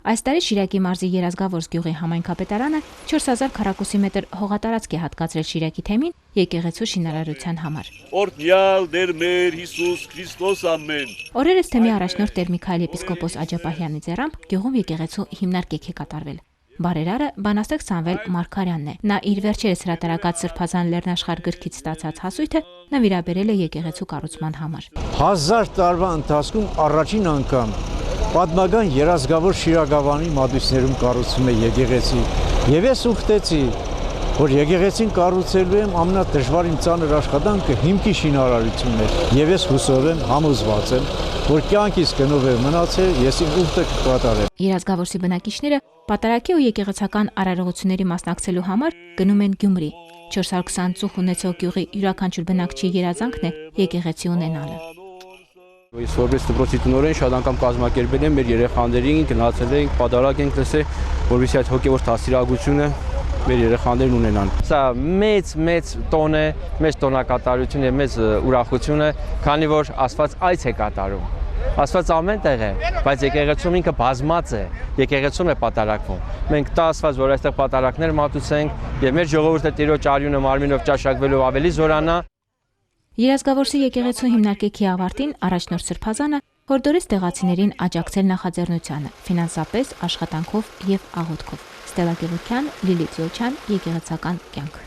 Այս տարի Շիրակի մարզի Երազգավորս գյուղի համայնքապետարանը 4000 քառակուսի մետր հողատարածք է հատկացրել Շիրակի թեմին եկեղեցու շինարարության համար։ Օրհնյալ Տեր մեր Հիսուս Քրիստոս ամեն։ Օրերս թեմի առաջնորդ Տեր Միքայել եպիսկոպոս Աջապահյանի ձեռամբ գյուղում եկեղեցու հիմնարկեք է կատարվել։ Բարերարը բանաստեղծ Սամվել Մարգարյանն է։ Նա իր վերջերս հրատարակած Սրբազան լեռնաշխարհ գրքից ստացած հասույթը նվիրաբերել է եկեղեցու կառուցման համար։ 1000 տարվա ընթացքում առաջին անգամ պատմական Երազգավոր Շիրակավանի մատույցներում կառուցվում է եկեղեցի։ Եվ ես ուխտեցի, որ եկեղեցին կառուցելու եմ ամենադժվար իմ ծանր աշխատանքը հիմքի շինարարությունն է։ Եվ ես հուսով եմ, համոզված եմ, որ կյանքիս կնով է մնացել, ես իմ ուխտը կկատարեմ։ Երազգավորսի բնակիչները պատարակի ու եկեղեցական արարողությունների մասնակցելու համար գնում են Գյումրի։ 420 ծուխ ունեցող գյուղի յուրաքանչյուր բնակչի երազանքն է եկեղեցի ունենալը։ Ես որպես դպրոցի տնօրեն շատ անգամ կազմակերպել եմ մեր երեխաներին, գնացել ենք, պատարակ ենք լսել, որովհետեւ այդ հոգեվոր դաստիարակությունը մեր երեխաներն ունենան։ Սա մեծ տոն է, մեծ տոնակատարություն է, մեծ ուրախություն է, քանի որ Աստված այց է կատարում։ Աստված ամեն տեղ է, բայց եկեղեցում ինքը բազմած է, եկեղեցում է պատարակվում։ Մենք տա Աստված, որ այստեղ պատարակներ մատուցենք եւ մեր ժողովուրդը Տիրոջ արյունը մարմինով ճաշակվելով ավելի զորանա։ Երազգավորսի եկեղեցու հիմնարկեքի ավարտին առաջնորդ Սրբազանը հորդորեց տեղացիներին աջակցել նախաձեռնությանը ֆինանսապես, աշխատանքով եւ աղոթքով։ Ստելա Գևորգյան, Լիլիթ Յոլչյան, եկեղեցական կյանք։